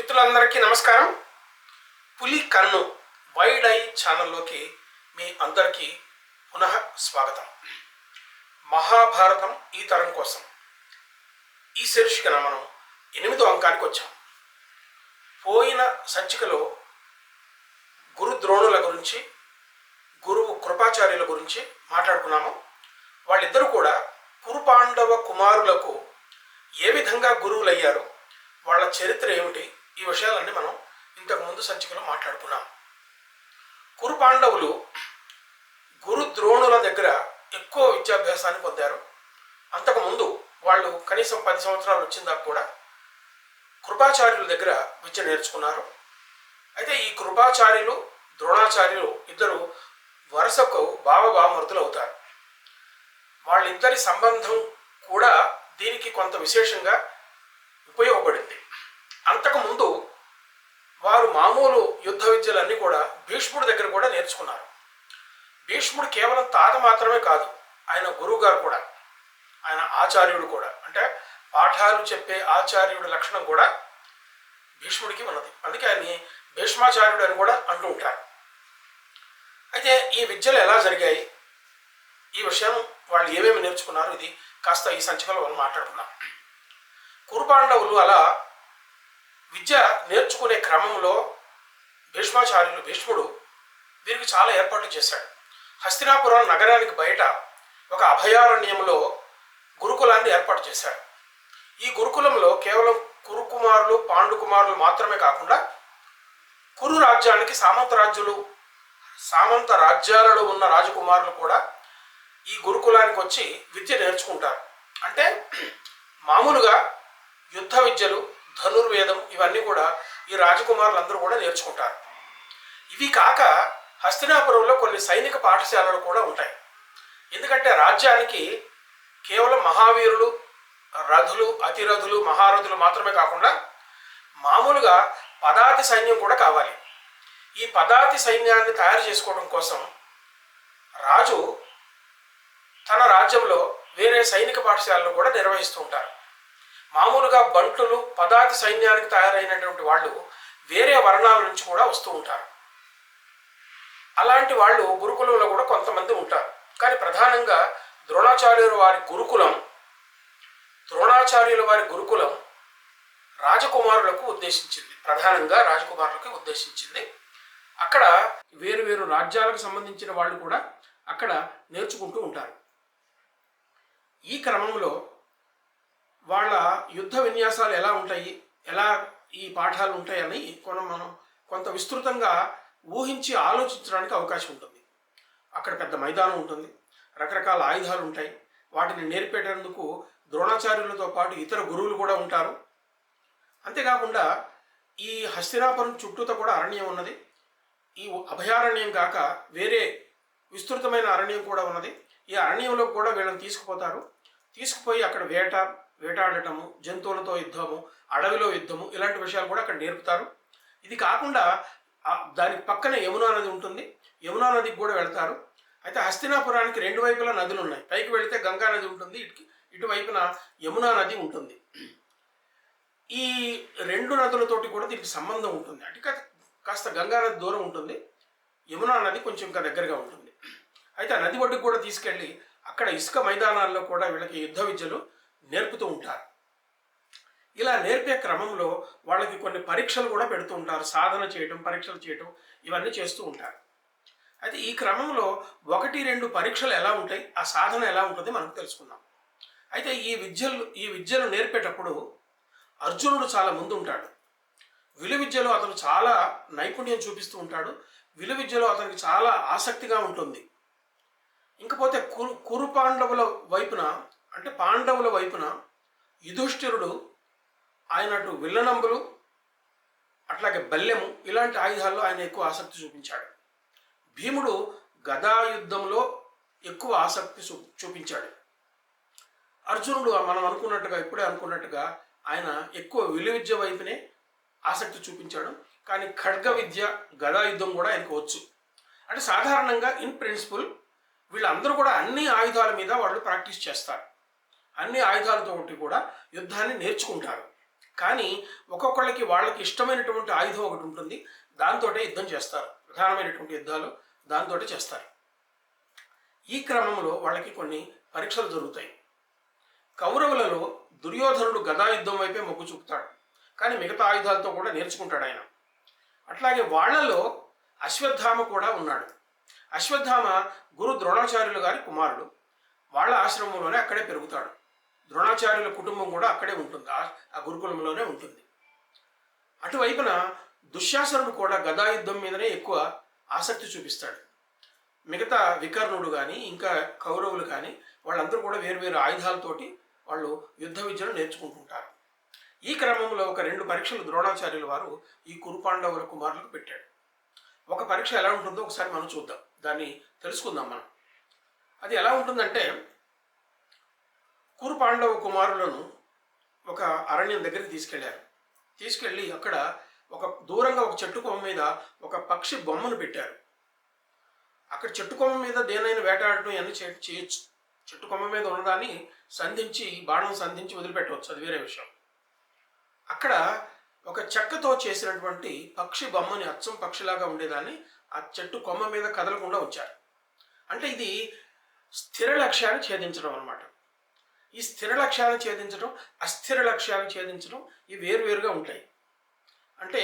మిత్రులందరికీ నమస్కారం. పులి కన్ను వైడ్ ఐ ఛానల్లోకి మీ అందరికీ పునః స్వాగతం. మహాభారతం ఈ తరం కోసం ఈ శీర్షికన మనం 8వ అంకానికి వచ్చాం. పోయిన సంచికలో గురు ద్రోణుల గురించి, గురువు కృపాచార్యుల గురించి మాట్లాడుకున్నాము. వాళ్ళిద్దరూ కూడా కురుపాండవ కుమారులకు ఏ విధంగా గురువులయ్యారు, వాళ్ళ చరిత్ర ఏమిటి, ఈ విషయాలన్నీ మనం ఇంతకుముందు సంచికలో మాట్లాడుకున్నాం. కురుపాండవులు గురు ద్రోణుల దగ్గర ఎక్కువ విద్యాభ్యాసాన్ని పొందారు. అంతకుముందు వాళ్ళు కనీసం 10 సంవత్సరాలు వచ్చిందాక కూడా కృపాచార్యుల దగ్గర విద్య నేర్చుకున్నారు. అయితే ఈ కృపాచార్యులు, ద్రోణాచార్యులు ఇద్దరు వరుసకు బావమరుదులు అవుతారు. వాళ్ళిద్దరి సంబంధం కూడా దీనికి కొంత విశేషంగా ఉపయోగపడింది. అంతకుముందు వారు మామూలు యుద్ధ విద్యలన్నీ కూడా భీష్ముడి దగ్గర కూడా నేర్చుకున్నారు. భీష్ముడు కేవలం తాత మాత్రమే కాదు, ఆయన గురువు గారు కూడా, ఆయన ఆచార్యుడు కూడా. అంటే పాఠాలు చెప్పే ఆచార్యుడి లక్షణం కూడా భీష్ముడికి ఉన్నది. అందుకే ఆయన్ని భీష్మాచార్యుడు అని కూడా అంటూ ఉంటారు. అయితే ఈ విద్యలు ఎలా జరిగాయి, ఈ విషయం వాళ్ళు ఏమేమి నేర్చుకున్నారు, ఇది కాస్త ఈ సంచికలో మనం మాట్లాడుకున్నాం. కురుపాండవులు అలా విద్య నేర్చుకునే క్రమంలో భీష్ముడు వీరికి చాలా ఏర్పాట్లు చేశాడు. హస్తినాపురం నగరానికి బయట ఒక అభయారణ్యంలో గురుకులాన్ని ఏర్పాటు చేశాడు. ఈ గురుకులంలో కేవలం కురుకుమారులు, పాండుకుమారులు మాత్రమే కాకుండా కురు రాజ్యానికి సామంత రాజ్యాలలో ఉన్న రాజకుమారులు కూడా ఈ గురుకులానికి వచ్చి విద్య నేర్చుకుంటారు. అంటే మామూలుగా యుద్ధ విద్యలు, ధనుర్వేదం ఇవన్నీ కూడా ఈ రాజకుమారులందరూ కూడా నేర్చుకుంటారు. ఇవి కాక హస్తినాపురంలో కొన్ని సైనిక పాఠశాలలు కూడా ఉంటాయి. ఎందుకంటే రాజ్యానికి కేవలం మహావీరులు, రథులు, అతిరథులు, మహారథులు మాత్రమే కాకుండా మామూలుగా పదాతి సైన్యం కూడా కావాలి. ఈ పదాతి సైన్యాన్ని తయారు చేసుకోవడం కోసం రాజు తన రాజ్యంలో వేరే సైనిక పాఠశాలలు కూడా నిర్వహిస్తూ ఉంటారు. మామూలుగా బంటులు, పదాతి సైన్యానికి తయారైనటువంటి వాళ్ళు వేరే వర్ణాల నుంచి కూడా వస్తూ ఉంటారు. అలాంటి వాళ్ళు గురుకులంలో కూడా కొంతమంది ఉంటారు. కానీ ప్రధానంగా ద్రోణాచార్యుల వారి గురుకులం రాజకుమారులకు ఉద్దేశించింది. ప్రధానంగా రాజకుమారులకు ఉద్దేశించింది. అక్కడ వేరు రాజ్యాలకు సంబంధించిన వాళ్ళు కూడా అక్కడ నేర్చుకుంటూ ఉంటారు. ఈ క్రమంలో వాళ్ళ యుద్ధ విన్యాసాలు ఎలా ఉంటాయి, ఎలా ఈ పాఠాలు ఉంటాయని మనం కొంత విస్తృతంగా ఊహించి ఆలోచించడానికి అవకాశం ఉంటుంది. అక్కడ పెద్ద మైదానం ఉంటుంది, రకరకాల ఆయుధాలు ఉంటాయి. వాటిని నేర్పేటందుకు ద్రోణాచార్యులతో పాటు ఇతర గురువులు కూడా ఉంటారు. అంతేకాకుండా ఈ హస్తినాపురం చుట్టూతో కూడా అరణ్యం ఉన్నది. ఈ అభయారణ్యం కాక వేరే విస్తృతమైన అరణ్యం కూడా ఉన్నది. ఈ అరణ్యంలో కూడా వీళ్ళని తీసుకుపోయి అక్కడ వేటాడటము, జంతువులతో యుద్ధము, అడవిలో యుద్ధము, ఇలాంటి విషయాలు కూడా అక్కడ నేర్పుతారు. ఇది కాకుండా దానికి పక్కన యమునా నది ఉంటుంది. యమునా నదికి కూడా వెళ్తారు. అయితే హస్తినాపురానికి 2 వైపులా నదులు ఉన్నాయి. పైకి వెళితే గంగా నది ఉంటుంది, ఇటువైపున యమునా నది ఉంటుంది. ఈ 2 నదులతోటి కూడా దీనికి సంబంధం ఉంటుంది. అటు కాస్త గంగా నది దూరం ఉంటుంది, యమునా నది కొంచెం ఇంకా దగ్గరగా ఉంటుంది. అయితే ఆ నది ఒడ్డుకు కూడా తీసుకెళ్ళి అక్కడ ఇసుక మైదానాల్లో కూడా వీళ్ళకి యుద్ధ విద్యలు నేర్పుతూ ఉంటారు. ఇలా నేర్పే క్రమంలో వాళ్ళకి కొన్ని పరీక్షలు కూడా పెడుతూ ఉంటారు. సాధన చేయటం, పరీక్షలు చేయటం, ఇవన్నీ చేస్తూ ఉంటారు. అయితే ఈ క్రమంలో 1-2 పరీక్షలు ఎలా ఉంటాయి, ఆ సాధన ఎలా ఉంటుంది మనకు తెలుసుకుందాం. అయితే ఈ విద్యలు నేర్పేటప్పుడు అర్జునుడు చాలా ముందు ఉంటాడు. విలువిద్యలో అతను చాలా నైపుణ్యం చూపిస్తూ ఉంటాడు. విలువిద్యలో అతనికి చాలా ఆసక్తిగా ఉంటుంది. ఇంకపోతే కురు పాండవుల వైపున, అంటే పాండవుల వైపున యుధిష్ఠిరుడు ఆయనటు విల్లనంబులు, అట్లాగే బల్లెము, ఇలాంటి ఆయుధాల్లో ఆయన ఎక్కువ ఆసక్తి చూపించాడు. భీముడు గదాయుద్ధంలో ఎక్కువ ఆసక్తి చూపించాడు. అర్జునుడు మనం ఇప్పుడే అనుకున్నట్టుగా ఆయన ఎక్కువ విలువిద్య వైపునే ఆసక్తి చూపించాడు. కానీ ఖడ్గ విద్య, గదాయుద్ధం కూడా ఆయనకు వచ్చు. అంటే సాధారణంగా ఇన్ ప్రిన్సిపల్ వీళ్ళందరూ కూడా అన్ని ఆయుధాల మీద వాళ్ళు ప్రాక్టీస్ చేస్తారు. అన్ని ఆయుధాలతో కూడా యుద్ధాన్ని నేర్చుకుంటారు. కానీ ఒక్కొక్కళ్ళకి వాళ్ళకి ఇష్టమైనటువంటి ఆయుధం ఒకటి ఉంటుంది, దాంతో యుద్ధం చేస్తారు. ప్రధానమైనటువంటి యుద్ధాలు దాంతో చేస్తారు. ఈ క్రమంలో వాళ్ళకి కొన్ని పరీక్షలు జరుగుతాయి. కౌరవులలో దుర్యోధనుడు గదాయుద్ధం వైపే మొగ్గు చూపుతాడు, కానీ మిగతా ఆయుధాలతో కూడా నేర్చుకుంటాడు ఆయన. అట్లాగే వాళ్లలో అశ్వత్థామ కూడా ఉన్నాడు. అశ్వత్థామ గురు ద్రోణాచార్యులు గారి కుమారుడు. వాళ్ళ ఆశ్రమంలోనే అక్కడే పెరుగుతాడు. ద్రోణాచార్యుల కుటుంబం కూడా అక్కడే ఉంటుంది, ఆ గురుకులంలోనే ఉంటుంది. అటువైపున దుశ్శాసనుడు కూడా గదాయుద్ధం మీదనే ఎక్కువ ఆసక్తి చూపిస్తాడు. మిగతా వికర్ణుడు కానీ ఇంకా కౌరవులు కానీ వాళ్ళందరూ కూడా వేరు ఆయుధాలతోటి వాళ్ళు యుద్ధ విద్యను నేర్చుకుంటుంటారు. ఈ క్రమంలో ఒక 2 పరీక్షలు ద్రోణాచార్యుల వారు ఈ కురుపాండవుల కుమారులకు పెట్టాడు. ఒక పరీక్ష ఎలా ఉంటుందో ఒకసారి మనం చూద్దాం, దాన్ని తెలుసుకుందాం మనం. అది ఎలా ఉంటుందంటే, కురుపాండవ కుమారులను ఒక అరణ్యం దగ్గరికి తీసుకెళ్ళి అక్కడ దూరంగా ఒక చెట్టు కొమ్మ మీద ఒక పక్షి బొమ్మను పెట్టారు. అక్కడ చెట్టు కొమ్మ మీద దేనైనా వేటాడటం ఇవన్నీ చేయొచ్చు. చెట్టు కొమ్మ మీద ఉన్నదాన్ని బాణం సంధించి వదిలిపెట్టవచ్చు, అది వేరే విషయం. అక్కడ ఒక చెక్కతో చేసినటువంటి పక్షి బొమ్మని, అచ్చం పక్షిలాగా ఉండేదాన్ని ఆ చెట్టు కొమ్మ మీద కదలకుండా ఉంచారు. అంటే ఇది స్థిర లక్ష్యాన్ని ఛేదించడం అన్నమాట. ఈ స్థిర లక్ష్యాన్ని ఛేదించడం, అస్థిర లక్ష్యాన్ని ఛేదించడం ఇవి వేరువేరుగా ఉంటాయి. అంటే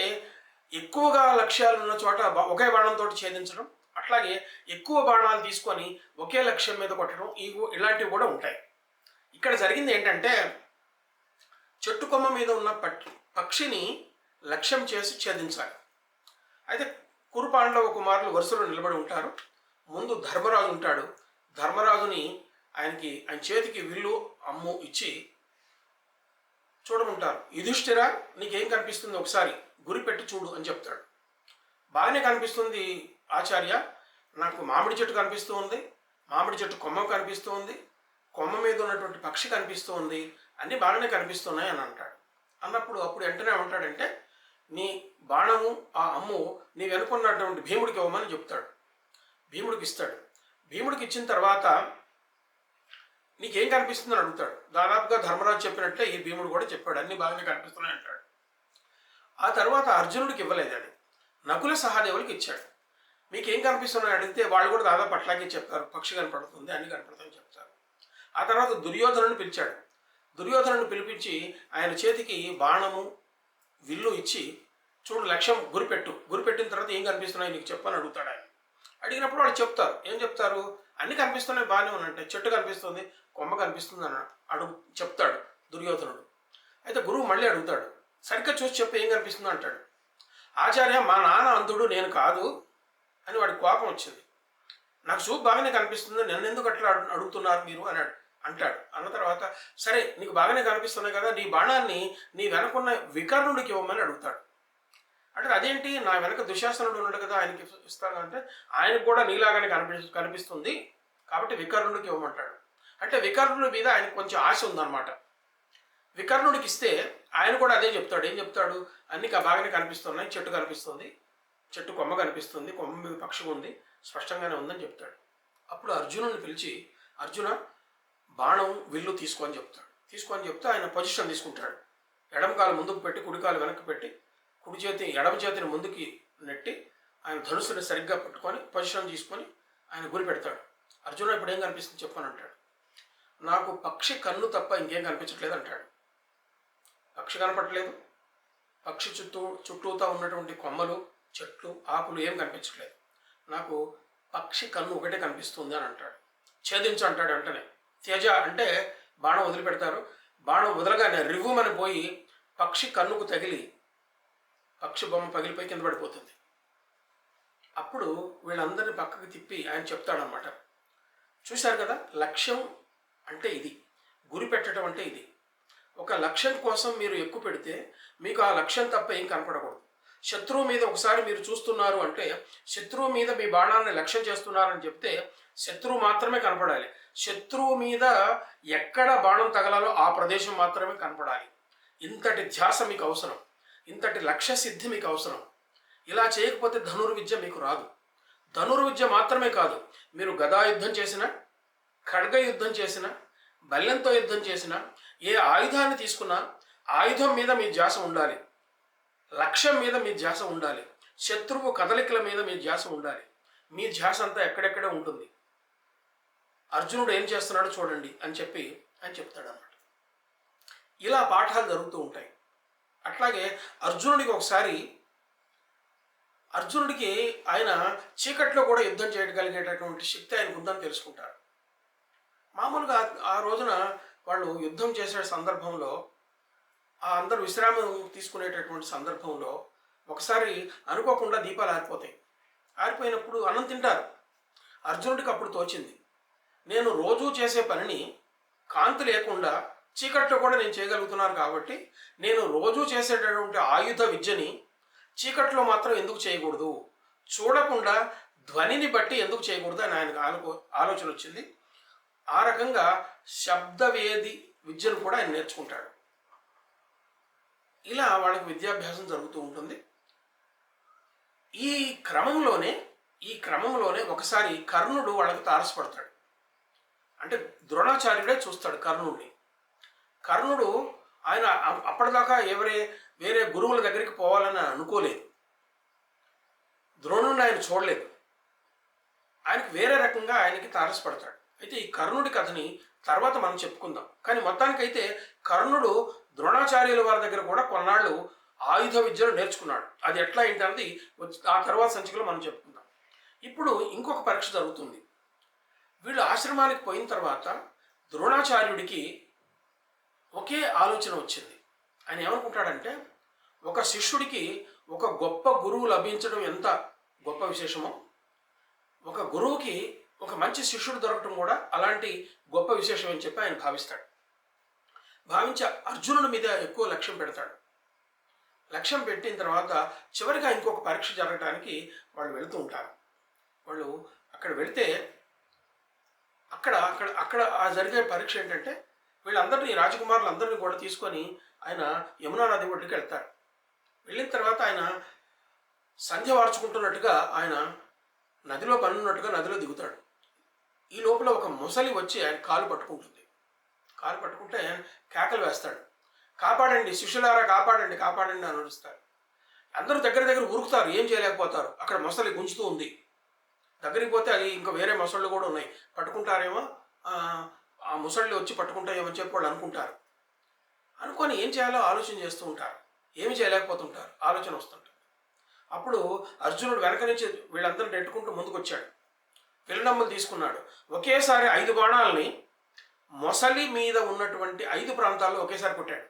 ఎక్కువగా లక్ష్యాలు ఉన్న చోట ఒకే బాణంతో ఛేదించడం, అట్లాగే ఎక్కువ బాణాలు తీసుకొని ఒకే లక్ష్యం మీద కొట్టడం, ఇలాంటివి కూడా ఉంటాయి. ఇక్కడ జరిగింది ఏంటంటే, చెట్టు కొమ్మ మీద ఉన్న పక్షిని లక్ష్యం చేసి ఛేదించాలి. అయితే కురుపాండవ కుమారులు వరుసలో నిలబడి ఉంటారు. ముందు ధర్మరాజు ఉంటాడు. ధర్మరాజుని ఆయన చేతికి విల్లు అమ్ము ఇచ్చి చూడమంటారు. యుధిష్ఠిరా, నీకేం కనిపిస్తుంది ఒకసారి గురి పెట్టి చూడు అని చెప్తాడు. బాగానే కనిపిస్తుంది ఆచార్య, నాకు మామిడి చెట్టు కనిపిస్తూ ఉంది, మామిడి చెట్టు కొమ్మ కనిపిస్తూ ఉంది, కొమ్మ మీద ఉన్నటువంటి పక్షి కనిపిస్తూ ఉంది, అన్నీ బాగానే కనిపిస్తున్నాయి అని అంటాడు. అప్పుడు వెంటనే ఏమంటాడంటే, నీ బాణము ఆ అమ్ము నీ వెనుకున్నటువంటి భీముడికి ఇవ్వమని చెప్తాడు. భీముడికి ఇస్తాడు. భీముడికి ఇచ్చిన తర్వాత నీకేం కనిపిస్తుందని అడుగుతాడు. దాదాపుగా ధర్మరాజు చెప్పినట్లే ఈ భీముడు కూడా చెప్పాడు, అన్నీ బాగానే కనిపిస్తున్నాయి అంటాడు. ఆ తర్వాత అర్జునుడికి ఇవ్వలేదు, అది నకుల సహదేవులకి ఇచ్చాడు. మీకేం కనిపిస్తున్నాయని అడిగితే వాళ్ళు కూడా దాదాపు అట్లాగే చెప్తారు, పక్షి కనపడుతుంది, అన్ని కనపడుతుందని చెప్తారు. ఆ తర్వాత దుర్యోధనుని పిలిచాడు. దుర్యోధనుని పిలిపించి ఆయన చేతికి బాణము విల్లు ఇచ్చి చూడు లక్ష్యం గురిపెట్టిన తర్వాత ఏం కనిపిస్తున్నాయి నీకు చెప్పని అడుగుతాడు. ఆయన అడిగినప్పుడు వాళ్ళు చెప్తారు. ఏం చెప్తారు? అన్నీ కనిపిస్తున్నాయి, బాగానే ఉన్నట్టే, చెట్టు కనిపిస్తుంది, కొమ్మ కనిపిస్తుంది అని చెప్తాడు దుర్యోధనుడు. అయితే గురువు మళ్ళీ అడుగుతాడు, సరిగ్గా చూసి చెప్పి ఏం కనిపిస్తుందో అంటాడు. ఆచార్య, మా నాన్న అంధుడు, నేను కాదు అని వాడి కోపం వచ్చింది. నాకు చూపు బాగానే కనిపిస్తుంది, నన్ను ఎందుకు అట్లా అడుగుతున్నారు మీరు అని అంటాడు. అన్న తర్వాత సరే నీకు బాగానే కనిపిస్తున్నాయి కదా, నీ బాణాన్ని నీ వెనకున్న వికర్ణుడికి ఇవ్వమని అడుగుతాడు. అంటే అదేంటి, నా వెనక దుశ్శాసనుడు ఉన్నాడు కదా, ఆయనకి ఇస్తాను అంటే ఆయనకు కూడా నీలాగానే కనిపిస్తుంది కాబట్టి వికర్ణుడికి ఇవ్వమంటాడు. అంటే వికర్ణుడి మీద ఆయనకు కొంచెం ఆశ ఉందన్నమాట. వికర్ణుడికి ఇస్తే ఆయన కూడా అదే చెప్తాడు. ఏం చెప్తాడు? అన్ని బాగానే కనిపిస్తున్నాయి, చెట్టు కనిపిస్తుంది, చెట్టు కొమ్మ కనిపిస్తుంది, కొమ్మ మీద పక్షి ఉంది, స్పష్టంగానే ఉందని చెప్తాడు. అప్పుడు అర్జునుడిని పిలిచి, అర్జున బాణం విల్లు తీసుకొని చెప్తే ఆయన పొజిషన్ తీసుకుంటాడు. ఎడమ కాలు ముందుకు పెట్టి కుడి కాలు వెనక్కి పెట్టి ఎడమ చేతిని ముందుకి నెట్టి ఆయన ధనుసుని సరిగ్గా పట్టుకొని పొజిషన్ తీసుకొని ఆయన గురి పెడతాడు. అర్జున ఇప్పుడు ఏం కనిపిస్తుంది చెప్పని అంటాడు. నాకు పక్షి కన్ను తప్ప ఇంకేం కనిపించట్లేదు అంటాడు. పక్షి కనపడలేదు, పక్షి చుట్టూతా ఉన్నటువంటి కొమ్మలు, చెట్లు, ఆకులు ఏం కనిపించట్లేదు, నాకు పక్షి కన్ను ఒకటే కనిపిస్తుంది అని అంటాడు. ఛేదించు అంటాడు. వెంటనే తేజ అంటే బాణం వదిలిపెడతారు. బాణం వదలగానే రివ్వుమని పోయి పక్షి కన్నుకు తగిలి పక్షి బొమ్మ పగిలిపోయి కింద పడిపోతుంది. అప్పుడు వీళ్ళందరినీ పక్కకి తిప్పి ఆయన చెప్తాడనమాట, చూశారు కదా, లక్ష్యం అంటే ఇది, గురి పెట్టడం అంటే ఇది. ఒక లక్ష్యం కోసం మీరు ఎక్కువ పెడితే మీకు ఆ లక్ష్యం తప్ప ఏం కనపడకూడదు. శత్రువు మీద ఒకసారి మీరు చూస్తున్నారు అంటే శత్రువు మీద మీ బాణాన్ని లక్ష్యం చేస్తున్నారని చెప్తే శత్రువు మాత్రమే కనపడాలి. శత్రువు మీద ఎక్కడ బాణం తగలాలో ఆ ప్రదేశం మాత్రమే కనపడాలి. ఇంతటి ధ్యాస మీకు అవసరం, ఇంతటి లక్ష్య సిద్ధి మీకు అవసరం. ఇలా చేయకపోతే ధనుర్విద్య మీకు రాదు. ధనుర్విద్య మాత్రమే కాదు, మీరు గదా యుద్ధం చేసినా, ఖడ్గ యుద్ధం చేసినా, బల్లెంతో యుద్ధం చేసినా, ఏ ఆయుధాన్ని తీసుకున్నా ఆయుధం మీద మీ ధ్యాస ఉండాలి, లక్ష్యం మీద మీ ధ్యాస ఉండాలి, శత్రువు కదలికల మీద మీ ధ్యాస ఉండాలి. మీ ధ్యాస అంతా ఎక్కడెక్కడే ఉంటుంది. అర్జునుడు ఏం చేస్తున్నాడో చూడండి అని చెప్పి ఆయన చెప్తాడు అన్నమాట. ఇలా పాఠాలు జరుగుతూ ఉంటాయి. అట్లాగే అర్జునుడికి ఆయన చీకట్లో కూడా యుద్ధం చేయగలిగేటటువంటి శక్తి ఆయనకు ఉందని తెలుసుకుంటారు. మామూలుగా ఆ రోజున వాళ్ళు యుద్ధం చేసే సందర్భంలో అందరూ విశ్రామం తీసుకునేటటువంటి సందర్భంలో ఒకసారి అనుకోకుండా దీపాలు ఆరిపోతాయి. ఆరిపోయినప్పుడు అన్నం తింటారు. అర్జునుడికి అప్పుడు తోచింది, నేను రోజూ చేసే పనిని కాంతి లేకుండా చీకట్లో కూడా నేను చేయగలుగుతున్నాను కాబట్టి నేను రోజూ చేసేటటువంటి ఆయుధ విద్యని చీకట్లో మాత్రం ఎందుకు చేయకూడదు, చూడకుండా ధ్వనిని బట్టి ఎందుకు చేయకూడదు అని ఆయనకు ఆలోచన వచ్చింది. ఆ రకంగా శబ్దవేది విద్యను కూడా ఆయన నేర్చుకుంటాడు. ఇలా వాళ్ళకి విద్యాభ్యాసం జరుగుతూ ఉంటుంది. ఈ క్రమంలోనే ఒకసారి కర్ణుడు వాళ్ళకి తారసపడతాడు. అంటే ద్రోణాచార్యుడే చూస్తాడు కర్ణుడిని. కర్ణుడు ఆయన అప్పటిదాకా వేరే గురువుల దగ్గరికి పోవాలని అనుకోలేదు. ద్రోణుడిని ఆయన చూడలేదు. ఆయనకి వేరే రకంగా ఆయనకి తారసపడతాడు. అయితే ఈ కర్ణుడి కథని తర్వాత మనం చెప్పుకుందాం. కానీ మొత్తానికైతే కర్ణుడు ద్రోణాచార్యుల వారి దగ్గర కూడా కొన్నాళ్ళు ఆయుధ విద్యను నేర్చుకున్నాడు. అది ఎట్లా ఏంటన్నది ఆ తర్వాత సంచికలో మనం చెప్పుకుందాం. ఇప్పుడు ఇంకొక పరీక్ష జరుగుతుంది. వీళ్ళు ఆశ్రమానికి పోయిన తర్వాత ద్రోణాచార్యుడికి ఒకే ఆలోచన వచ్చింది. ఆయన ఏమనుకుంటాడంటే, ఒక శిష్యుడికి ఒక గొప్ప గురువు లభించడం ఎంత గొప్ప విశేషమో, ఒక గురువుకి ఒక మంచి శిష్యుడు దొరకటం కూడా అలాంటి గొప్ప విశేషం అని చెప్పి ఆయన భావిస్తాడు. భావించి అర్జునుడి మీద ఎక్కువ లక్ష్యం పెడతాడు. లక్ష్యం పెట్టిన తర్వాత చివరిగా ఇంకొక పరీక్ష జరగడానికి వాళ్ళు వెళుతూ ఉంటారు. వాళ్ళు అక్కడ వెళితే అక్కడ ఆ జరిగే పరీక్ష ఏంటంటే, వీళ్ళందరినీ రాజకుమారులందరినీ కూడా తీసుకొని ఆయన యమునా నది ఒడ్డుకి వెళ్తారు. వెళ్ళిన తర్వాత ఆయన సంధ్య వార్చుకుంటున్నట్టుగా ఆయన నదిలో పనున్నట్టుగా నదిలో దిగుతాడు. ఈ లోపల ఒక ముసలి వచ్చి ఆయన కాలు పట్టుకుంటుంది. కాలు పట్టుకుంటే ఆయన కేకలు వేస్తాడు, కాపాడండి శిష్యులారా, కాపాడండి కాపాడండి అని అరుస్తారు. అందరూ దగ్గర ఉరుకుతారు, ఏం చేయలేకపోతారు. అక్కడ మొసలి గుంజుతూ ఉంది. దగ్గరికి పోతే అది ఇంకా వేరే మొసళ్ళు కూడా ఉన్నాయి, పట్టుకుంటారేమో, ఆ ముసళ్ళు వచ్చి పట్టుకుంటాయేమో చెప్పి వాళ్ళు అనుకుంటారు. అనుకొని ఏం చేయాలో ఆలోచన చేస్తూ ఉంటారు. ఏమి చేయలేకపోతుంటారు, ఆలోచన వస్తుంటారు. అప్పుడు అర్జునుడు వెనక నుంచి వీళ్ళందరూ నెట్టుకుంటూ ముందుకు వచ్చాడు. విల్లనమ్మలు తీసుకున్నాడు. ఒకేసారి 5 బాణాలని మొసలి మీద ఉన్నటువంటి 5 ప్రాంతాల్లో ఒకేసారి కొట్టాడు.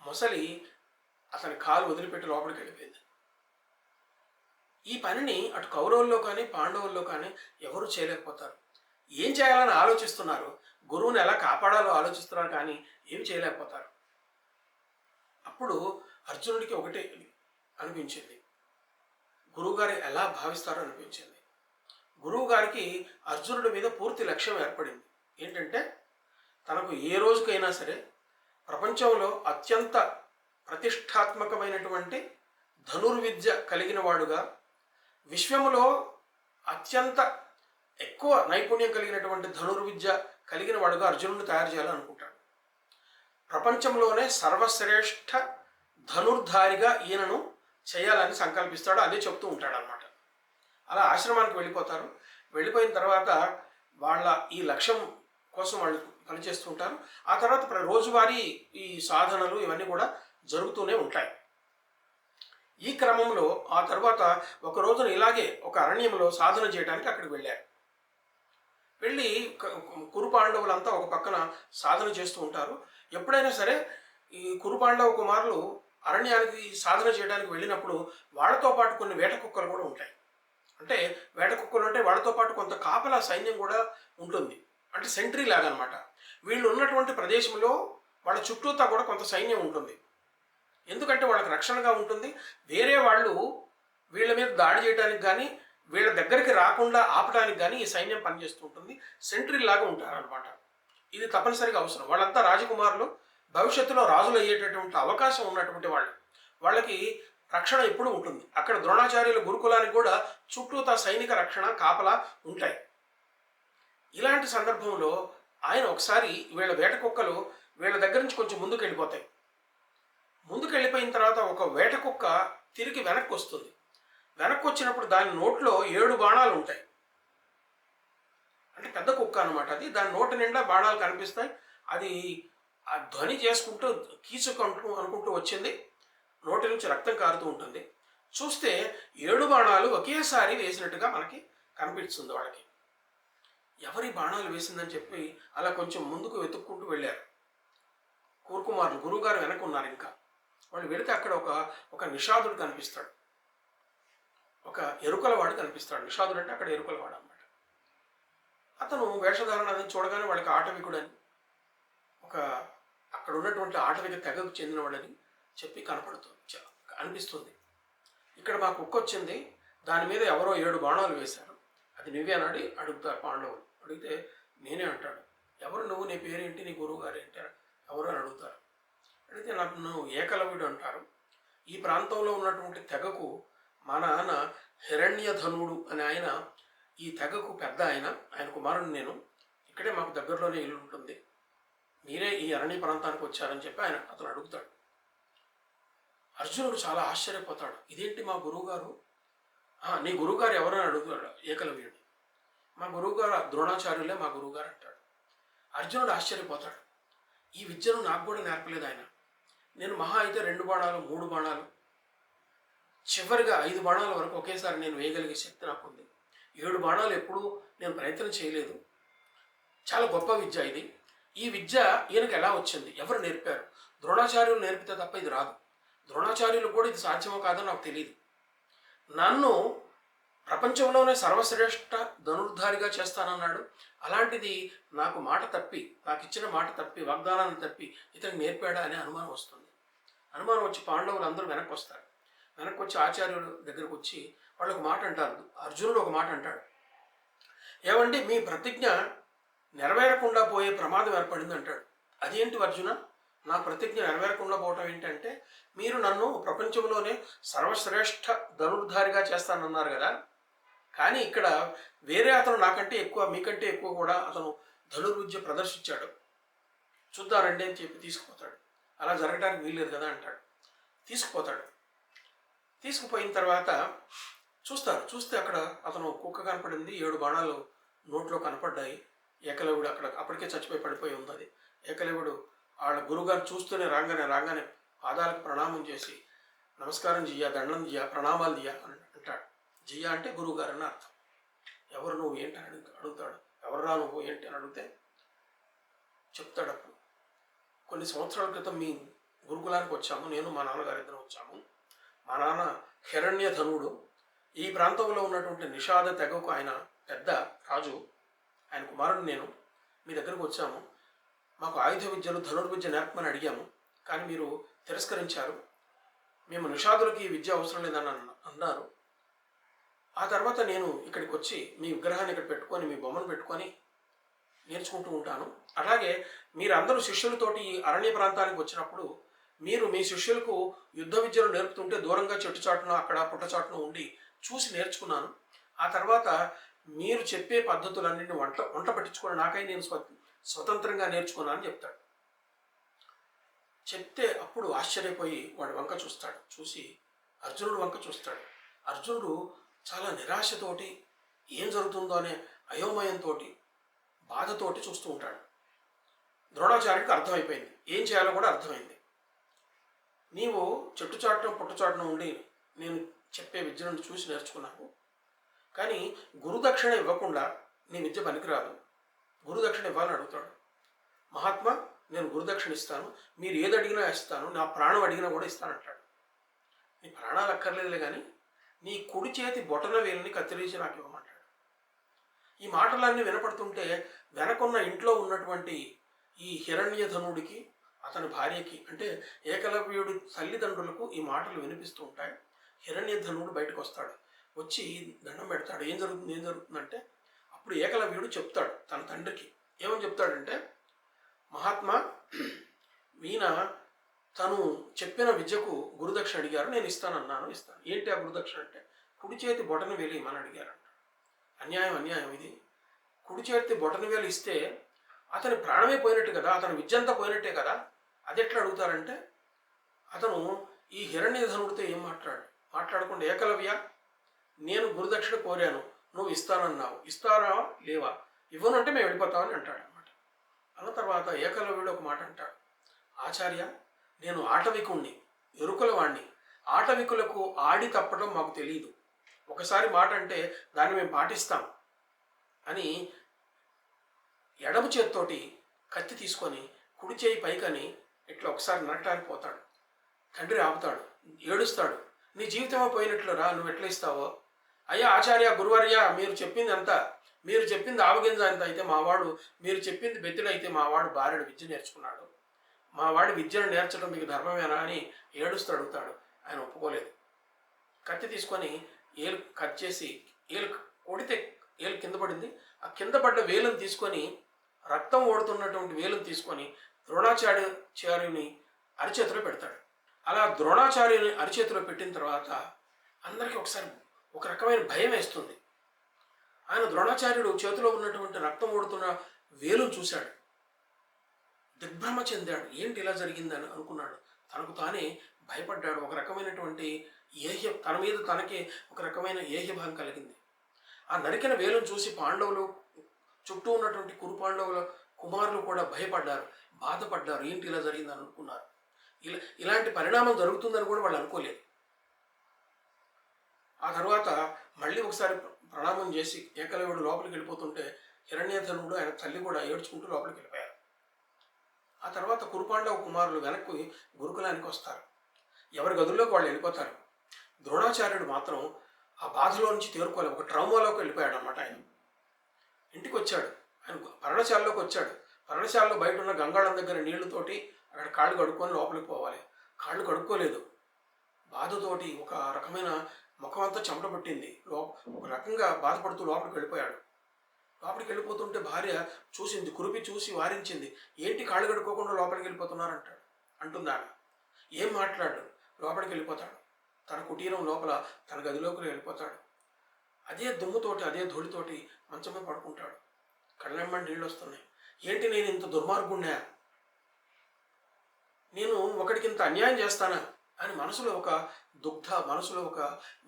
మొసలి అతని కాలు వదిలిపెట్టి లోపలికి వెళ్ళిపోయింది. ఈ పనిని అటు కౌరవుల్లో కానీ పాండవుల్లో కానీ ఎవరు చేయలేకపోతారు. ఏం చేయాలని ఆలోచిస్తున్నారు, గురువుని ఎలా కాపాడాలో ఆలోచిస్తున్నారు, కానీ ఏం చేయలేకపోతారు. అప్పుడు అర్జునుడికి ఒకటే అనిపించింది, గురువుగారు ఎలా భావిస్తారో అనిపించింది. గురువుగారికి అర్జునుడి మీద పూర్తి లక్ష్యం ఏర్పడింది. ఏంటంటే, తనకు ఏ రోజుకైనా సరే ప్రపంచంలో అత్యంత ప్రతిష్టాత్మకమైనటువంటి ధనుర్విద్య కలిగిన వాడుగా, విశ్వములో అత్యంత ఎక్కువ నైపుణ్యం కలిగినటువంటి ధనుర్విద్య కలిగిన వాడుగా అర్జునుడిని తయారు చేయాలనుకుంటాడు. ప్రపంచంలోనే సర్వశ్రేష్ఠ ధనుర్ధారిగా ఈయనను చేయాలని సంకల్పిస్తాడు. అదే చెప్తూ ఉంటాడు అన్నమాట. అలా ఆశ్రమానికి వెళ్ళిపోతారు. వెళ్ళిపోయిన తర్వాత వాళ్ళ ఈ లక్ష్యం కోసం వాళ్ళు పనిచేస్తూ ఉంటారు. ఆ తర్వాత రోజువారీ ఈ సాధనలు ఇవన్నీ కూడా జరుగుతూనే ఉంటాయి. ఈ క్రమంలో ఆ తర్వాత ఒక రోజున ఇలాగే ఒక అరణ్యంలో సాధన చేయడానికి అక్కడికి వెళ్ళారు. వెళ్ళి కురు పాండవులంతా ఒక పక్కన సాధన చేస్తూ ఉంటారు. ఎప్పుడైనా సరే ఈ కురు పాండవ కుమారులు అరణ్యానికి సాధన చేయడానికి వెళ్ళినప్పుడు వాళ్ళతో పాటు కొన్ని వేట కుక్కలు కూడా ఉంటాయి. అంటే వేట కుక్కలు అంటే వాళ్ళతో పాటు కొంత కాపలా సైన్యం కూడా ఉంటుంది. అంటే సెంట్రీ లాగా అనమాట. వీళ్ళు ఉన్నటువంటి ప్రదేశంలో వాళ్ళ చుట్టూతా కూడా కొంత సైన్యం ఉంటుంది. ఎందుకంటే వాళ్ళకి రక్షణగా ఉంటుంది. వేరే వాళ్ళు వీళ్ళ మీద దాడి చేయడానికి కానీ వీళ్ళ దగ్గరికి రాకుండా ఆపడానికి కానీ ఈ సైన్యం పనిచేస్తూ ఉంటుంది. సెంట్రీ లాగా ఉంటారనమాట. ఇది తప్పనిసరిగా అవసరం. వాళ్ళంతా రాజకుమారులు, భవిష్యత్తులో రాజులు అయ్యేటటువంటి అవకాశం ఉన్నటువంటి వాళ్ళు. వాళ్ళకి రక్షణ ఎప్పుడు ఉంటుంది. అక్కడ ద్రోణాచార్యుల గురుకులానికి కూడా చుట్టూతా సైనిక రక్షణ కాపలా ఉంటాయి. ఇలాంటి సందర్భంలో ఆయన ఒకసారి వీళ్ళ వేట కుక్కలు వీళ్ళ దగ్గర నుంచి కొంచెం ముందుకు వెళ్ళిపోతాయి. ముందుకు వెళ్ళిపోయిన తర్వాత ఒక వేట కుక్క తిరిగి వెనక్కి వస్తుంది. వెనక్కి వచ్చినప్పుడు దాని నోట్లో 7 బాణాలు ఉంటాయి. అంటే పెద్ద కుక్క అనమాట అది. దాని నోటి నిండా బాణాలు కనిపిస్తాయి. అది ఆ ధ్వని చేసుకుంటూ కీచుకుంటూ అనుకుంటూ వచ్చింది. నోటి నుంచి రక్తం కారుతూ ఉంటుంది. చూస్తే 7 బాణాలు ఒకేసారి వేసినట్టుగా మనకి కనిపిస్తుంది వాళ్ళకి. ఎవరి బాణాలు వేసిందని చెప్పి అలా కొంచెం ముందుకు వెతుక్కుంటూ వెళ్ళారు. కూర్కుమారులు గురువుగారు వెనక ఉన్నారు. ఇంకా వాళ్ళు వెళితే అక్కడ ఒక నిషాదుడు కనిపిస్తాడు. ఒక ఎరుకలవాడు కనిపిస్తాడు. నిషాదుడు అంటే అక్కడ ఎరుకలవాడు అనమాట. అతను వేషధారణ అది చూడగానే వాళ్ళకి ఆటవికుడని, అక్కడ ఉన్నటువంటి ఆటవిక తెగకు చెందినవాడని చెప్పి అనిపిస్తుంది. ఇక్కడ మా కుక్క వచ్చింది, దాని మీద ఎవరో 7 బాణాలు వేశారు, అది నువ్వేనాడి అడుగుతారు పాండవులు. అడిగితే నేనే అంటాడు. ఎవరు నువ్వు, నీ పేరేంటి, నీ గురువు గారు ఏంటి, ఎవరు అని అడుగుతారు. అడిగితే నువ్వు ఏకలవ్యుడు అంటారు. ఈ ప్రాంతంలో ఉన్నటువంటి తెగకు మా నాన్న హిరణ్యధనుడు అని ఆయన, ఈ తెగకు పెద్ద ఆయన కుమారుడు నేను. ఇక్కడే మాకు దగ్గరలోనే ఇల్లు ఉంటుంది, మీరే ఈ అరణ్య ప్రాంతానికి వచ్చారని చెప్పి అతను అడుగుతాడు. అర్జునుడు చాలా ఆశ్చర్యపోతాడు. ఇదేంటి మా గురువుగారు, నీ గురువుగారు ఎవరని అడుగుతాడు ఏకలవ్యుడు. మా గురువుగారు ద్రోణాచార్యులే మా గురువుగారు అంటాడు. అర్జునుడు ఆశ్చర్యపోతాడు. ఈ విద్యను నాకు కూడా నేర్పలేదు ఆయన. నేను మహా అయితే 2 బాణాలు 3 బాణాలు, చివరిగా 5 బాణాల వరకు ఒకేసారి నేను వేయగలిగే శక్తి నాకు ఉంది. 7 బాణాలు ఎప్పుడూ నేను ప్రయత్నం చేయలేదు. చాలా గొప్ప విద్య ఇది. ఈ విద్య ఈయనకు ఎలా వచ్చింది, ఎవరు నేర్పారు? ద్రోణాచార్యులు నేర్పితే తప్ప ఇది రాదు. ద్రోణాచార్యులు కూడా ఇది సాధ్యమో కాదో నాకు తెలియదు. నన్ను ప్రపంచంలోనే సర్వశ్రేష్ఠ ధనుర్ధారిగా చేస్తానన్నాడు. అలాంటిది నాకు ఇచ్చిన మాట తప్పి, వాగ్దానాన్ని తప్పి ఇతనికి నేర్పాడా అనే అనుమానం వస్తుంది. అనుమానం వచ్చి పాండవులు అందరూ వెనక్కి వస్తారు. వెనక్కి వచ్చి ఆచార్యుడు దగ్గరకు వచ్చి వాళ్ళు ఒక మాట అంటారు. అర్జునుడు ఒక మాట అంటాడు. ఏమండి, మీ ప్రతిజ్ఞ నెరవేరకుండా పోయే ప్రమాదం ఏర్పడింది అంటాడు. అదేంటి అర్జున, నా ప్రతిజ్ఞ నెరవేరకుండా పోవటం ఏంటంటే, మీరు నన్ను ప్రపంచంలోనే సర్వశ్రేష్ఠ ధనుర్ధారిగా చేస్తానన్నారు కదా, కానీ ఇక్కడ వేరే అతను నాకంటే ఎక్కువ, మీకంటే ఎక్కువ కూడా అతను ధనుర్విద్య ప్రదర్శించాడు, చూద్దారండి అని చెప్పి తీసుకుపోతాడు. అలా జరగడానికి వీల్లేదు కదా అంటాడు. తీసుకుపోతాడు. తీసుకుపోయిన తర్వాత చూస్తే అక్కడ అతను కుక్క కనపడింది. 7 బాణాలు నోట్లో కనపడ్డాయి. ఏకలవ్యుడు అక్కడ అప్పటికే చచ్చిపోయి పడిపోయి ఉంది. అది ఏకలవ్యుడు వాళ్ళ గురుగారు చూస్తూనే రాగానే పాదాలకు ప్రణామం చేసి, నమస్కారం జియ్యా, దండం జియ్యా, ప్రణామాలు జియ్యా అని అంటాడు. జియ్యా అంటే గురువుగారు అని అర్థం. ఎవరు నువ్వు ఏంటి అని అడుగుతాడు. ఎవర్రా నువ్వు ఏంటి అని అడిగితే చెప్తాడు. అప్పుడు కొన్ని సంవత్సరాల క్రితం మీ గురుకులానికి వచ్చాము, నేను మా నాన్నగారు ఇద్దరు వచ్చాము. మా నాన్న హిరణ్యధనుడు, ఈ ప్రాంతంలో ఉన్నటువంటి నిషాద తెగకు ఆయన పెద్ద రాజు, ఆయన కుమారుడు నేను. మీ దగ్గరకు వచ్చాము, మాకు ఆయుధ విద్యలు ధనుర్విద్య నేర్పమని అడిగాము, కానీ మీరు తిరస్కరించారు. మేము నిషాదులకి ఈ విద్య అవసరం లేదని అన్నారు. ఆ తర్వాత నేను ఇక్కడికి వచ్చి మీ విగ్రహాన్ని ఇక్కడ పెట్టుకొని, మీ బొమ్మను పెట్టుకొని నేర్చుకుంటూ ఉంటాను. అలాగే మీరందరూ శిష్యులతోటి ఈ అరణ్య ప్రాంతానికి వచ్చినప్పుడు మీరు మీ శిష్యులకు యుద్ధ విద్యలు నేర్పుతుంటే దూరంగా చెట్టు చాటున, అక్కడ పుట్ట చాటున ఉండి చూసి నేర్చుకున్నాను. ఆ తర్వాత మీరు చెప్పే పద్ధతులన్నింటినీ వంట పట్టించుకొని నాకై నేను స్వతంత్రంగా నేర్చుకున్నాను అని చెప్తాడు. చెప్తే అప్పుడు ఆశ్చర్యపోయి వాడి వంక చూస్తాడు. చూసి అర్జునుడు వంక చూస్తాడు. అర్జునుడు చాలా నిరాశతోటి, ఏం జరుగుతుందో అనే అయోమయంతో, బాధతోటి చూస్తూ ఉంటాడు. ద్రోణాచార్యుడికి అర్థమైపోయింది, ఏం చేయాలో కూడా అర్థమైంది. నీవు చెట్టు చాటున పుట్ట చాటున ఉండి నేను చెప్పే విద్యను చూసి నేర్చుకున్నావు, కానీ గురుదక్షిణ ఇవ్వకుండా నీ విద్య పనికిరాదు, గురుదక్షిణ ఇవ్వాలని అడుగుతాడు. మహాత్మా, నేను గురుదక్షిణ ఇస్తాను, మీరు ఏది అడిగినా ఇస్తాను, నా ప్రాణం అడిగినా కూడా ఇస్తానంటాడు. నీ ప్రాణాలు అక్కర్లేదులే కానీ నీ కుడి చేతి బొటన వేలుని కత్తిరించి నాకు ఇవ్వమంటాడు. ఈ మాటలన్నీ వినపడుతుంటే వెనకున్న ఇంట్లో ఉన్నటువంటి ఈ హిరణ్యధనుడికి, అతని భార్యకి, అంటే ఏకలవ్యుడి తల్లిదండ్రులకు ఈ మాటలు వినిపిస్తూ ఉంటాయి. హిరణ్యధనుడు బయటకు వస్తాడు. వచ్చి దండం పెడతాడు. ఏం జరుగుతుందంటే అప్పుడు ఏకలవ్యుడు చెప్తాడు తన తండ్రికి. ఏమని చెప్తాడంటే, మహాత్మా, ఈయన తను చెప్పిన విద్యకు గురుదక్షిణ అడిగారు, నేను ఇస్తాను. ఏంటి ఆ గురుదక్షిణ అంటే, కుడి చేతి బొటన వేలు ఇమ్మని అడిగారంట. అన్యాయం ఇది. కుడి చేతి బొటన వేలు ఇస్తే అతని ప్రాణమే పోయినట్టు కదా, అతని విద్య అంతా పోయినట్టే కదా. అది ఎట్లా అడుగుతారంటే, అతను ఈ హిరణ్యధనుడితో ఏం మాట్లాడకుండా, ఏకలవ్య, నేను గురుదక్షిణ కోరాను, నువ్వు ఇస్తానన్నావు, ఇస్తారా లేవా, ఇవ్వను అంటే మేము వెళ్ళిపోతామని అంటాడు అనమాట. అన్న తర్వాత ఏకలవ్యుడు ఒక మాట అంటాడు, ఆచార్య, నేను ఆటవికుణ్ణి, ఎరుకుల వాణ్ణి, ఆటవికులకు ఆడి తప్పడం మాకు తెలియదు, ఒకసారి మాట అంటే దాన్ని మేము పాటిస్తాం అని ఎడమ చేత్తోటి కత్తి తీసుకొని కుడి చేయి పైకని ఇట్లా ఒకసారి నరకడానికి పోతాడు. తండ్రి ఆపుతాడు, ఏడుస్తాడు, నీ జీవితమో పోయినట్లు రా, నువ్వు ఎట్లా ఇస్తావో. అయ్యా ఆచార్య, గురువర్య, మీరు చెప్పింది ఎంత, మీరు చెప్పింది ఆవగింజ ఎంత అయితే మావాడు, మీరు చెప్పింది బెత్తిడైతే మావాడు బారెడు విద్య నేర్చుకున్నాడు, మావాడి విద్యను నేర్చడం మీకు ధర్మమేనా అని ఏడుస్తూ అడుగుతాడు. ఆయన ఒప్పుకోలేదు. కత్తి తీసుకొని ఏలు కట్ చేసి, ఏలు కొడితే ఏలు కింద పడింది, ఆ కింద పడ్డ వేలును తీసుకొని, రక్తం ఓడుతున్నటువంటి వేలును తీసుకొని ద్రోణాచార్యుని అరిచేతిలో పెడతాడు. అలా ద్రోణాచార్యుని అరిచేతిలో పెట్టిన తర్వాత అందరికీ ఒకసారి ఒక రకమైన భయం వేస్తుంది. ఆయన ద్రోణాచార్యుడు చేతిలో ఉన్నటువంటి రక్తం ఓడుతున్న వేలును చూశాడు, దిగ్భ్రమ చెందాడు. ఏంటి ఇలా జరిగిందని అనుకున్నాడు. తనకు తానే భయపడ్డాడు. ఒక రకమైనటువంటి తన మీద తనకి ఒక రకమైన ఏహ్యభావం కలిగింది. ఆ నరికిన వేలును చూసి పాండవులు, చుట్టూ ఉన్నటువంటి కురు పాండవుల కుమారులు కూడా భయపడ్డారు, బాధపడ్డారు. ఏంటి ఇలా జరిగిందని అనుకున్నారు. ఇలాంటి పరిణామం జరుగుతుందని కూడా వాళ్ళు అనుకోలేదు. ఆ తర్వాత మళ్ళీ ఒకసారి ప్రణామం చేసి ఏకలవ్యుడు లోపలికి వెళ్ళిపోతుంటే హిరణ్యధనుడు ఆయన తల్లి కూడా ఏడ్చుకుంటూ లోపలికి వెళ్ళిపోయారు. ఆ తర్వాత కురుపాండవ కుమారులు వెనక్కి గురుకులానికి వస్తారు. ఎవరి గదుల్లోకి వాళ్ళు వెళ్ళిపోతారు. ద్రోణాచార్యుడు మాత్రం ఆ బాధలో నుంచి తేరుకోలేదు, ఒక ట్రామాలోకి వెళ్ళిపోయాడు అన్నమాట. ఆయన ఇంటికి వచ్చాడు, ఆయన పర్ణశాలలోకి వచ్చాడు. పర్ణశాలలో బయట ఉన్న గంగాళం దగ్గర నీళ్లతోటి అక్కడ కాళ్ళు కడుక్కొని లోపలికి పోవాలి. కాళ్ళు కడుక్కోలేదు. బాధతోటి ఒక రకమైన ముఖం అంతా చెమట పట్టింది. ఒక రకంగా బాధపడుతూ లోపలికి వెళ్ళిపోయాడు. లోపలికి వెళ్ళిపోతుంటే భార్య చూసింది, కురిపి చూసి వారించింది. ఏంటి కాళ్ళు కడుక్కోకుండా లోపలికి వెళ్ళిపోతున్నారంటాడు అంటుందా. ఏం మాట్లాడు, లోపలికి వెళ్ళిపోతాడు. తన కుటీరం లోపల తన గదిలోకి వెళ్ళిపోతాడు. అదే దుమ్ముతోటి, అదే ధూళితోటి మంచమే పడుకుంటాడు. కళ్ళెమ్మని నీళ్ళు వస్తున్నాయి. ఏంటి, నేను ఇంత దుర్మార్గుణ్ణా, నేను ఒకడికి ఇంత అన్యాయం చేస్తానా అని మనసులో ఒక మనసులో ఒక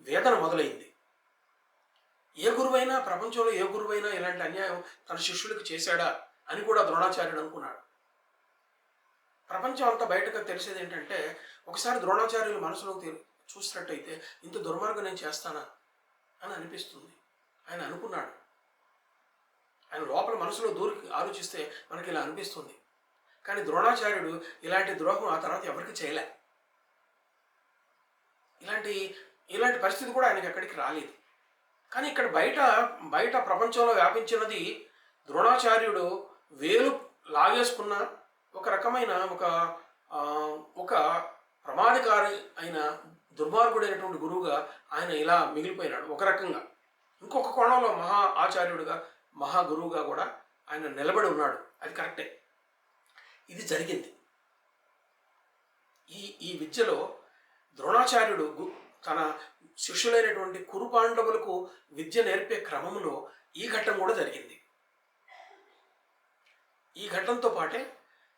వేదన మొదలైంది. ఏ గురువైనా, ప్రపంచంలో ఏ గురువైనా ఇలాంటి అన్యాయం తన శిష్యులకు చేశాడా అని కూడా ద్రోణాచార్యుడు అనుకున్నాడు. ప్రపంచం అంతా బయటకు తెలిసేది ఏంటంటే, ఒకసారి ద్రోణాచార్యులు మనసులో చూసినట్టయితే ఇంత దుర్మార్గం నేను చేస్తానా అని అనిపిస్తుంది. ఆయన అనుకున్నాడు. ఆయన లోపల మనసులో దూరి ఆలోచిస్తే మనకి ఇలా అనిపిస్తుంది. కానీ ద్రోణాచార్యుడు ఇలాంటి ద్రోహం ఆ తర్వాత ఎవరికి చేయలే. ఇలాంటి పరిస్థితి కూడా ఆయనకి ఎక్కడికి రాలేదు. కానీ ఇక్కడ బయట ప్రపంచంలో వ్యాపించినది ద్రోణాచార్యుడు వేలు లాగేసుకున్న ఒక రకమైన ఒక ప్రమాదకారి అయిన దుర్మార్గుడైనటువంటి గురువుగా ఆయన ఇలా మిగిలిపోయినాడు. ఒక రకంగా ఇంకొక కోణంలో మహా ఆచార్యుడుగా, మహాగురువుగా కూడా ఆయన నిలబడి ఉన్నాడు. అది కరెక్టే. ఇది జరిగింది. ఈ విద్యలో ద్రోణాచార్యుడు తన శిష్యులైనటువంటి కురు పాండవులకు విద్య నేర్పే క్రమంలో ఈ ఘట్టం కూడా జరిగింది. ఈ ఘట్టంతో పాటే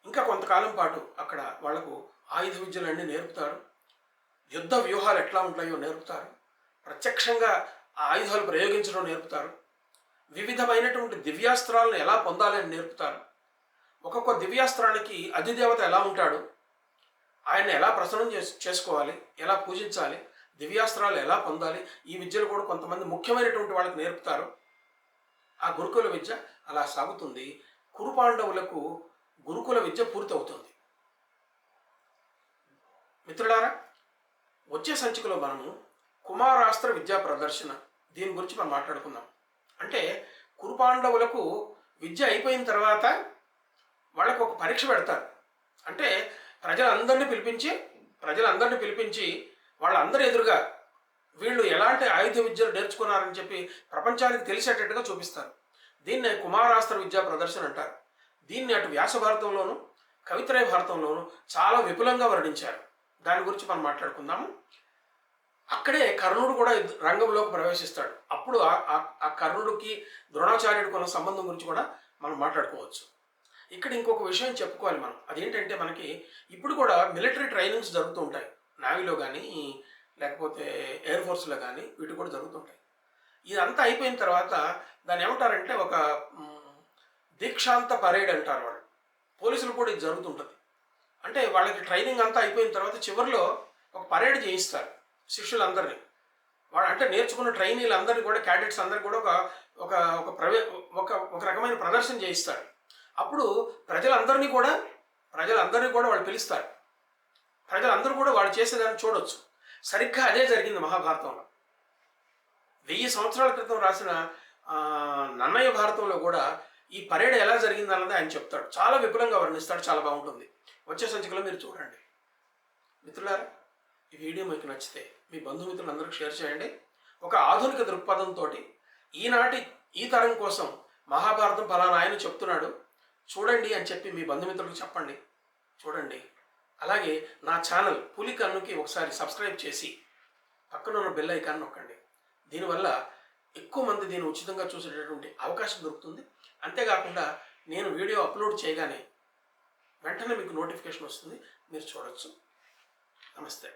ఇంకా కొంతకాలం పాటు అక్కడ వాళ్లకు ఆయుధ విద్యలన్నీ నేర్పుతారు. యుద్ధ వ్యూహాలు ఎట్లా ఉంటాయో నేర్పుతారు. ప్రత్యక్షంగా ఆ ఆయుధాలు ప్రయోగించడం నేర్పుతారు. వివిధమైనటువంటి దివ్యాస్త్రాలను ఎలా పొందాలని నేర్పుతారు. ఒక్కొక్క దివ్యాస్త్రానికి అధిదేవత ఎలా ఉంటాడు, ఆయన ఎలా ప్రసన్నం చేసుకోవాలి, ఎలా పూజించాలి, దివ్యాస్త్రాలు ఎలా పొందాలి, ఈ విద్యలు కూడా కొంతమంది ముఖ్యమైనటువంటి వాళ్ళకి నేర్పుతారు. ఆ గురుకుల విద్య అలా సాగుతుంది. కురు పాండవులకు గురుకుల విద్య పూర్తవుతుంది. మిత్రులారా, వచ్చే సంచికలో మనము కుమారాస్త్ర విద్యా ప్రదర్శన, దీని గురించి మనం మాట్లాడుకుందాం. అంటే కురు పాండవులకు విద్య అయిపోయిన తర్వాత వాళ్ళకు ఒక పరీక్ష పెడతారు. అంటే ప్రజలందరినీ పిలిపించి వాళ్ళందరి ఎదురుగా వీళ్ళు ఎలాంటి ఆయుధ విద్యలు నేర్చుకున్నారని చెప్పి ప్రపంచానికి తెలిసేటట్టుగా చూపిస్తారు. దీన్నే కుమారాస్త్ర విద్యా ప్రదర్శన అంటారు. దీన్ని అటు వ్యాస భారతంలోను, కవిత్రయ భారతంలోను చాలా విపులంగా వర్ణించారు. దాని గురించి మనం మాట్లాడుకుందాము. అక్కడే కర్ణుడు కూడా రంగంలోకి ప్రవేశిస్తాడు. అప్పుడు ఆ కర్ణుడికి ద్రోణాచార్యుడికి ఉన్న సంబంధం గురించి కూడా మనం మాట్లాడుకోవచ్చు. ఇక్కడ ఇంకొక విషయం చెప్పుకోవాలి మనం. అదేంటంటే మనకి ఇప్పుడు కూడా మిలిటరీ ట్రైనింగ్స్ జరుగుతూ ఉంటాయి. నావీలో కానీ లేకపోతే ఎయిర్ ఫోర్స్లో కానీ వీటి కూడా జరుగుతుంటాయి. ఇదంతా అయిపోయిన తర్వాత దాన్ని ఏమంటారంటే ఒక దీక్షాంత పరేడ్ అంటారు వాళ్ళు. పోలీసులు కూడా ఇది జరుగుతుంటుంది. అంటే వాళ్ళకి ట్రైనింగ్ అంతా అయిపోయిన తర్వాత చివరిలో ఒక పరేడ్ చేయిస్తారు శిష్యులందరినీ. వాడు అంటే నేర్చుకున్న ట్రైనీలందరినీ కూడా, క్యాడెట్స్ అందరికీ కూడా ఒక ఒక ఒక ప్రవే ఒక ఒక రకమైన ప్రదర్శన చేయిస్తాడు. అప్పుడు ప్రజలందరినీ కూడా వాళ్ళు పిలుస్తారు. ప్రజలందరూ కూడా వాళ్ళు చేసేదాన్ని చూడొచ్చు. సరిగ్గా అదే జరిగింది మహాభారతంలో. 1000 సంవత్సరాల క్రితం రాసిన నన్నయ్య భారతంలో కూడా ఈ పరేడ్ ఎలా జరిగింది అన్నది ఆయన చెప్తాడు. చాలా విపులంగా వర్ణిస్తాడు. చాలా బాగుంటుంది. వచ్చే సంచికలో మీరు చూడండి. మిత్రులారా, ఈ వీడియో మీకు నచ్చితే మీ బంధుమిత్రులందరికీ షేర్ చేయండి. ఒక ఆధునిక దృక్పథంతో ఈనాటి ఈ తరం కోసం మహాభారతం ఫలానా ఆయన చెప్తున్నాడు చూడండి అని చెప్పి మీ బంధుమిత్రులకు చెప్పండి, చూడండి. అలాగే నా ఛానల్ పులి కన్నుకి ఒకసారి సబ్స్క్రైబ్ చేసి పక్కన ఉన్న బెల్ ఐకాన్ నొక్కండి. దీనివల్ల ఎక్కువ మంది దీన్ని ఉచితంగా చూసేటటువంటి అవకాశం దొరుకుతుంది. అంతేకాకుండా నేను వీడియో అప్లోడ్ చేయగానే వెంటనే మీకు నోటిఫికేషన్ వస్తుంది, మీరు చూడొచ్చు. నమస్తే.